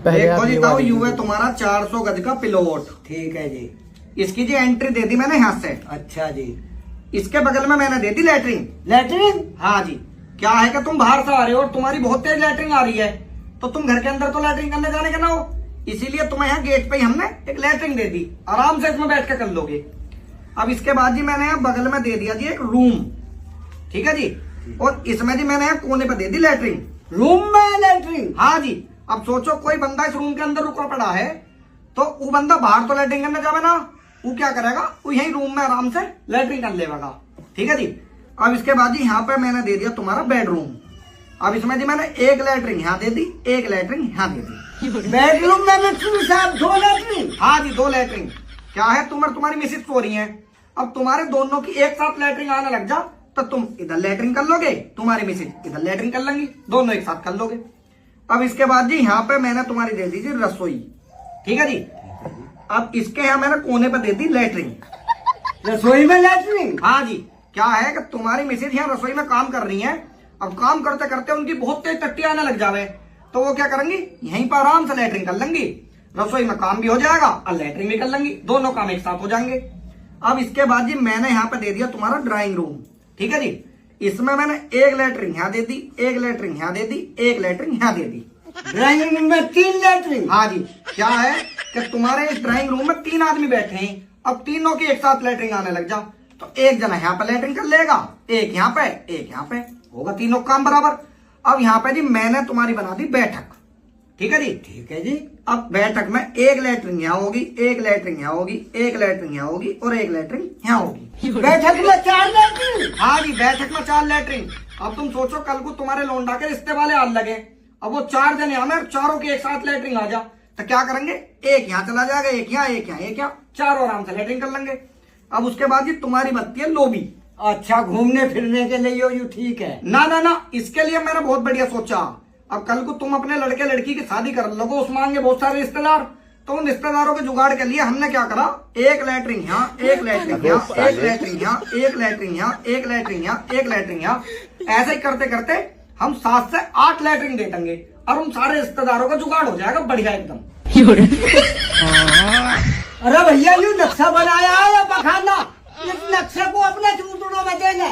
देखो जी ताऊ, यू है तुम्हारा 400 गज का प्लॉट। ठीक है जी। इसकी जी एंट्री दे दी मैंने यहाँ से। अच्छा जी। इसके बगल में मैंने दे दी लैट्रिन। लैट्रिन? हाँ जी। क्या है कि तुम बाहर से आ रहे हो और तुम्हारी बहुत तेज लैट्रिन आ रही है, तो तुम घर के अंदर तो लैट्रिन करने जाने का ना हो, इसीलिए तुम्हें यहाँ गेट पे ही हमने एक लैट्रिन दे दी। आराम से इसमें बैठ के कर लोगे। अब इसके बाद जी मैंने यहाँ बगल में दे दिया जी एक रूम। ठीक है जी। और इसमें जी मैंने यहाँ कोने पे दे दी लैट्रिन। रूम में लैट्रिन? हाँ जी। अब सोचो कोई बंदा इस रूम के अंदर रुका पड़ा है, तो वो बंदा बाहर तो लैट्रिन करने जावे ना, वो क्या करेगा, वो यही रूम में आराम से लैट्रिन कर लेगा। ठीक है जी। अब इसके बाद जी यहाँ पे मैंने दे दिया तुम्हारा बेडरूम। अब इसमें जी मैंने एक लैट्रिन यहाँ दे दी, एक लैट्रिन यहाँ दे दी। बेडरूम में लैट्रिन साहब? 2 लैट्रिन? हाँ जी, 2 लैट्रिन। क्या है, तुम और तुम्हारी मिसेज सो रही है, अब तुम्हारे दोनों की एक साथ लैट्रिन आने लग जा, तो तुम इधर लैट्रिन कर लोगे, तुम्हारी मिसेज इधर लैट्रिन कर लेंगी, दोनों एक साथ कर लोगे। अब इसके बाद जी यहाँ पे मैंने तुम्हारी दे दी जी रसोई। ठीक है जी। अब इसके यहाँ मैंने कोने पे दे दी लैट्रिन। रसोई में लैट्रिन? हाँ जी। क्या है कि तुम्हारी मिसेज यहाँ रसोई में काम कर रही है, अब काम करते करते उनकी बहुत तेज टट्टी आने लग जावे, तो वो क्या करेंगी, यहीं पर आराम से लैट्रिन कर लेंगी, रसोई में काम भी हो जाएगा और लैट्रिन भी कर लेंगी, दोनों काम एक साथ हो जाएंगे। अब इसके बाद जी मैंने यहाँ पे दे दिया तुम्हारा ड्राइंग रूम। ठीक है जी। इसमें मैंने एक लैट्रिन यहाँ दे दी, एक लैट्रिन यहाँ दे दी, एक लैट्रिन यहाँ दे दी। ड्राइंग रूम में 3 लैट्रिन? हाँ जी। क्या है कि तुम्हारे इस ड्राइंग रूम में 3 आदमी बैठे हैं, अब तीनों की एक साथ लैट्रिन आने लग जा, तो एक जना यहाँ पे लैट्रिन कर लेगा, एक यहाँ पे, एक यहाँ पे, होगा तीनों काम बराबर। अब यहाँ पे जी मैंने तुम्हारी बना दी बैठक। ठीक है जी। ठीक है जी। अब बैठक में एक लैट्रिन यहाँ होगी, एक लैट्रिन यहाँ होगी, एक लैट्रिन यहाँ होगी और एक लैट्रिन यहाँ होगी। बैठक में 4 लैट्रिन? हाँ जी, बैठक में 4 लैट्रिन। अब तुम सोचो कल को तुम्हारे लौंडा के रिश्ते वाले आने लगे, अब वो 4 जने हमें चारों के एक साथ लैट्रिन आ जा, तो क्या करेंगे, एक यहाँ चला जाएगा, एक यहाँ, एक यहाँ, एक यहाँ, चारों आराम से लैट्रिन कर लेंगे। अब उसके बाद जी तुम्हारी बनती है लॉबी। अच्छा, घूमने फिरने के लिए यू ठीक है? ना ना ना, इसके लिए मैंने बहुत बढ़िया सोचा। अब कल को तुम अपने लड़के लड़की की शादी कर लोगे, उसमें आएंगे बहुत सारे रिश्तेदार, तो उन रिश्तेदारों के जुगाड़ के लिए हमने क्या करा, एक लैट्रिन यहाँ, एक लैट्रिन यहाँ, एक लैट्रिन यहाँ, एक लैट्रिन यहाँ, एक लैट्रिन यहाँ, एक लैट्रिन यहाँ, ऐसे ही करते करते हम 7 से 8 लैट्रिन दे देंगे और उन सारे रिश्तेदारों का जुगाड़ हो जाएगा बढ़िया एकदम। अरे भैया, यू नक्शा बनाया है या बखाना? इस नक्शे को अपने चूतड़ों में देंगे।